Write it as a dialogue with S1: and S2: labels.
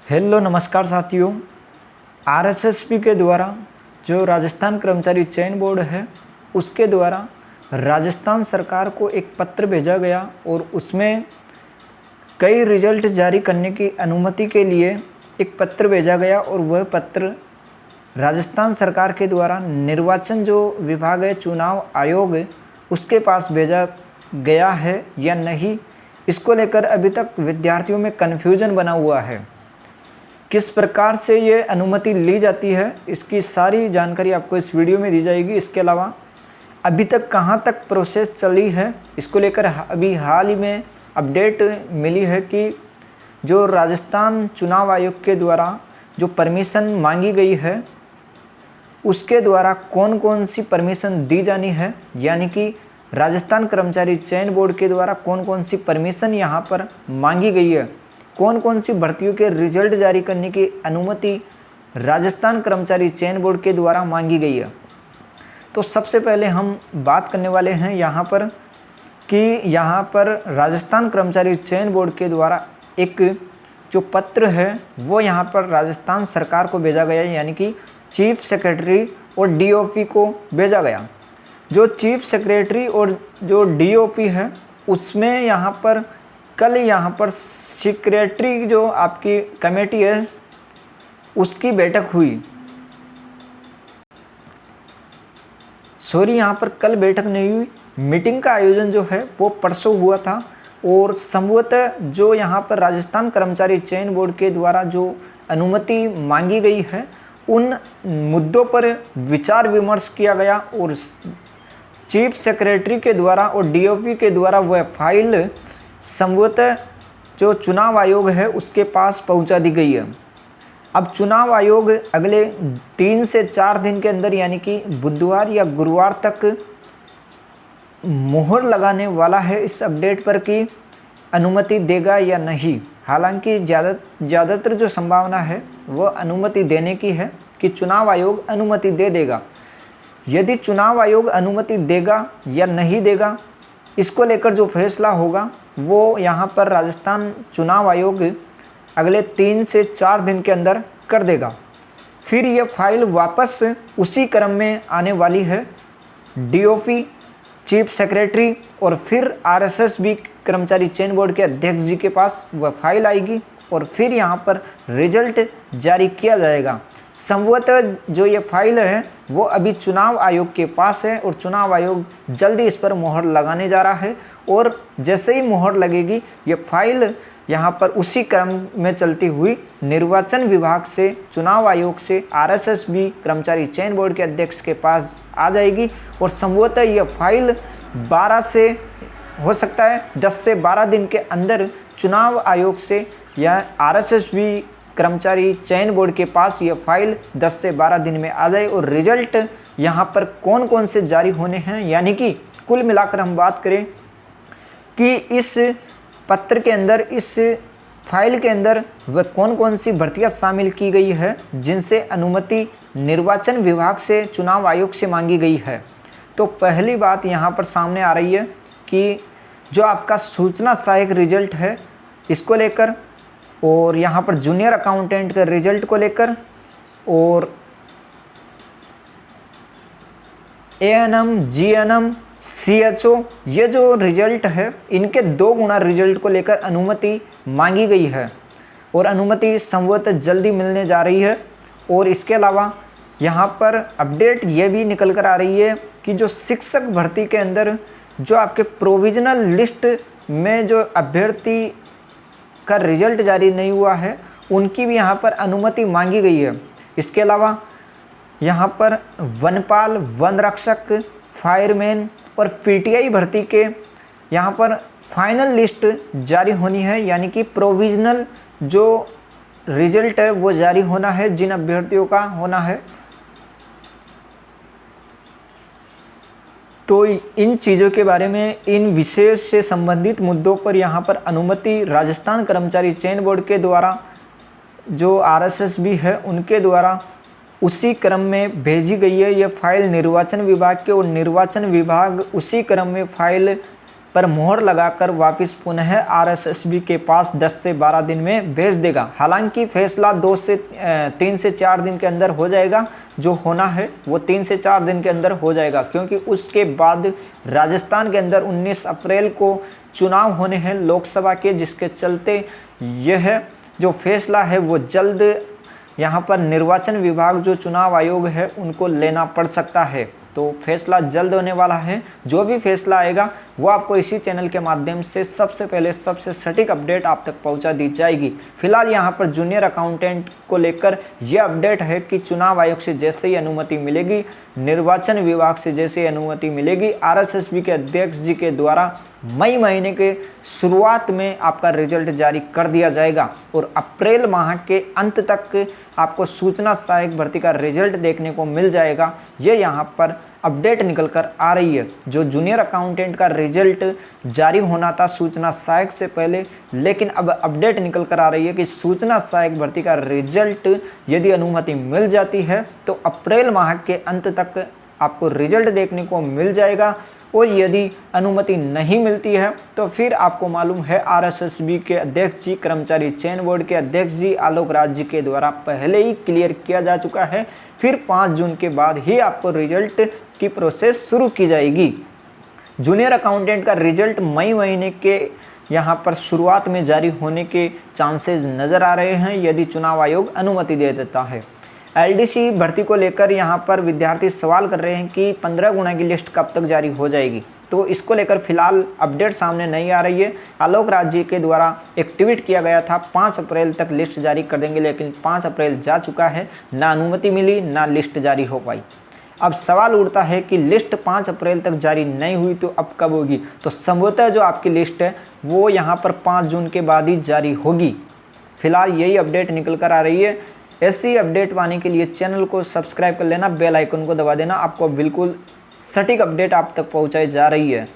S1: Hello नमस्कार साथियों। RSSB के द्वारा जो राजस्थान कर्मचारी चयन बोर्ड है उसके द्वारा राजस्थान सरकार को एक पत्र भेजा गया और उसमें कई रिजल्ट जारी करने की अनुमति के लिए एक पत्र भेजा गया और वह पत्र राजस्थान सरकार के द्वारा निर्वाचन जो विभाग है, चुनाव आयोग, उसके पास भेजा गया है या नहीं, इसको लेकर अभी तक विद्यार्थियों में कन्फ्यूजन बना हुआ है। किस प्रकार से ये अनुमति ली जाती है, इसकी सारी जानकारी आपको इस वीडियो में दी जाएगी। इसके अलावा अभी तक कहाँ तक प्रोसेस चली है, इसको लेकर अभी हाल ही में अपडेट मिली है कि जो राजस्थान चुनाव आयोग के द्वारा जो परमिशन मांगी गई है उसके द्वारा कौन कौन सी परमिशन दी जानी है, यानी कि राजस्थान कर्मचारी चयन बोर्ड के द्वारा कौन कौन सी परमिशन यहाँ पर मांगी गई है, कौन कौन सी भर्तियों के रिजल्ट जारी करने की अनुमति राजस्थान कर्मचारी चयन बोर्ड के द्वारा मांगी गई है। तो सबसे पहले हम बात करने वाले हैं यहाँ पर कि यहाँ पर राजस्थान कर्मचारी चयन बोर्ड के द्वारा एक जो पत्र है वो यहाँ पर राजस्थान सरकार को भेजा गया है, यानी कि चीफ सेक्रेटरी और डीओपी को भेजा गया। जो चीफ सेक्रेटरी और जो डीओपी है उसमें यहाँ पर कल यहाँ पर सेक्रेटरी जो आपकी कमेटी है उसकी बैठक हुई। यहाँ पर कल बैठक नहीं हुई, मीटिंग का आयोजन जो है वो परसों हुआ था और संभवतः जो यहाँ पर राजस्थान कर्मचारी चयन बोर्ड के द्वारा जो अनुमति मांगी गई है उन मुद्दों पर विचार विमर्श किया गया और चीफ सेक्रेटरी के द्वारा और डीओपी के द्वारा वह फाइल संभवतः जो चुनाव आयोग है उसके पास पहुंचा दी गई है। अब चुनाव आयोग अगले 3 से 4 दिन के अंदर, यानी कि बुधवार या गुरुवार तक मुहर लगाने वाला है इस अपडेट पर कि अनुमति देगा या नहीं। हालांकि ज़्यादातर जो संभावना है वह अनुमति देने की है कि चुनाव आयोग अनुमति दे देगा। यदि चुनाव आयोग अनुमति देगा या नहीं देगा, इसको लेकर जो फैसला होगा वो यहाँ पर राजस्थान चुनाव आयोग अगले 3 से 4 दिन के अंदर कर देगा। फिर ये फाइल वापस उसी क्रम में आने वाली है, डीओपी, चीफ सेक्रेटरी और फिर आरएसएसबी कर्मचारी चयन बोर्ड के अध्यक्ष जी के पास वह फाइल आएगी और फिर यहाँ पर रिजल्ट जारी किया जाएगा। संभवतः जो ये फाइल है वो अभी चुनाव आयोग के पास है और चुनाव आयोग जल्दी इस पर मोहर लगाने जा रहा है और जैसे ही मोहर लगेगी ये फाइल यहाँ पर उसी क्रम में चलती हुई निर्वाचन विभाग से, चुनाव आयोग से आरएसएसबी कर्मचारी चयन बोर्ड के अध्यक्ष के पास आ जाएगी और संभवतः यह फाइल 12 से हो सकता है 10 से 12 दिन के अंदर चुनाव आयोग से या आरएसएसबी कर्मचारी चयन बोर्ड के पास यह फाइल 10 से 12 दिन में आ जाए और रिजल्ट यहाँ पर कौन कौन से जारी होने हैं, यानी कि कुल मिलाकर हम बात करें कि इस पत्र के अंदर, इस फाइल के अंदर वह कौन कौन सी भर्तियाँ शामिल की गई है जिनसे अनुमति निर्वाचन विभाग से, चुनाव आयोग से मांगी गई है। तो पहली बात यहाँ पर सामने आ रही है कि जो आपका सूचना सहायक रिजल्ट है इसको लेकर और यहाँ पर जूनियर अकाउंटेंट के रिजल्ट को लेकर और एएनएम, जीएनएम, सीएचओ, ये जो रिजल्ट है इनके 2 गुना रिजल्ट को लेकर अनुमति मांगी गई है और अनुमति संभवतः जल्दी मिलने जा रही है। और इसके अलावा यहाँ पर अपडेट ये भी निकल कर आ रही है कि जो शिक्षक भर्ती के अंदर जो आपके प्रोविजनल लिस्ट में जो अभ्यर्थी का रिजल्ट जारी नहीं हुआ है उनकी भी यहाँ पर अनुमति मांगी गई है। इसके अलावा यहाँ पर वनपाल, वन रक्षक, फायरमैन और पीटीआई भर्ती के यहाँ पर फाइनल लिस्ट जारी होनी है, यानी कि प्रोविजनल जो रिजल्ट है वो जारी होना है जिन अभ्यर्थियों का होना है। तो इन चीज़ों के बारे में, इन विषय से संबंधित मुद्दों पर यहाँ पर अनुमति राजस्थान कर्मचारी चयन बोर्ड के द्वारा जो आरएसएसबी है उनके द्वारा उसी क्रम में भेजी गई है। यह फाइल निर्वाचन विभाग के और निर्वाचन विभाग उसी क्रम में फाइल पर मोहर लगाकर वापस पुनः आरएसएसबी के पास 10 से 12 दिन में भेज देगा। हालांकि फैसला 3 से 4 दिन के अंदर हो जाएगा, जो होना है वो 3 से 4 दिन के अंदर हो जाएगा, क्योंकि उसके बाद राजस्थान के अंदर 19 अप्रैल को चुनाव होने हैं लोकसभा के, जिसके चलते यह जो फैसला है वो जल्द यहाँ पर निर्वाचन विभाग जो चुनाव आयोग है उनको लेना पड़ सकता है। तो फैसला जल्द होने वाला है। जो भी फैसला आएगा वो आपको इसी चैनल के माध्यम से सबसे पहले सबसे सटीक अपडेट आप तक पहुंचा दी जाएगी। फिलहाल यहाँ पर जूनियर अकाउंटेंट को लेकर यह अपडेट है कि चुनाव आयोग से जैसे ही अनुमति मिलेगी, निर्वाचन विभाग से जैसे ही अनुमति मिलेगी, आरएसएसबी के अध्यक्ष जी के द्वारा मई महीने के शुरुआत में आपका रिजल्ट जारी कर दिया जाएगा और अप्रैल माह के अंत तक आपको सूचना सहायक भर्ती का रिजल्ट देखने को मिल जाएगा। ये यहाँ पर अपडेट निकल कर आ रही है। जो जूनियर अकाउंटेंट का रिजल्ट जारी होना था सूचना सहायक से पहले, लेकिन अब अपडेट निकल कर आ रही है कि सूचना सहायक भर्ती का रिजल्ट यदि अनुमति मिल जाती है तो अप्रैल माह के अंत तक आपको रिजल्ट देखने को मिल जाएगा। और यदि अनुमति नहीं मिलती है तो फिर आपको मालूम है आरएसएसबी के अध्यक्ष जी, कर्मचारी चयन बोर्ड के अध्यक्ष जी आलोक राज जी के द्वारा पहले ही क्लियर किया जा चुका है। फिर 5 जून के बाद ही आपको रिजल्ट की प्रोसेस शुरू की जाएगी। जूनियर अकाउंटेंट का रिजल्ट मई महीने के यहाँ पर शुरुआत में जारी होने के चांसेस नज़र आ रहे हैं यदि चुनाव आयोग अनुमति दे देता है। एलडीसी भर्ती को लेकर यहाँ पर विद्यार्थी सवाल कर रहे हैं कि 15 गुणा की लिस्ट कब तक जारी हो जाएगी। तो इसको लेकर फिलहाल अपडेट सामने नहीं आ रही है। आलोक राज जी के द्वारा एक ट्वीट किया गया था 5 अप्रैल तक लिस्ट जारी कर देंगे, लेकिन 5 अप्रैल जा चुका है, ना अनुमति मिली ना लिस्ट जारी हो पाई। अब सवाल उठता है कि लिस्ट 5 अप्रैल तक जारी नहीं हुई तो अब कब होगी। तो संभवतः जो आपकी लिस्ट है वो यहाँ पर 5 जून के बाद ही जारी होगी। फिलहाल यही अपडेट निकल कर आ रही है। ऐसी अपडेट पाने के लिए चैनल को सब्सक्राइब कर लेना, बेल आइकन को दबा देना, आपको बिल्कुल सटीक अपडेट आप तक पहुंचाई जा रही है।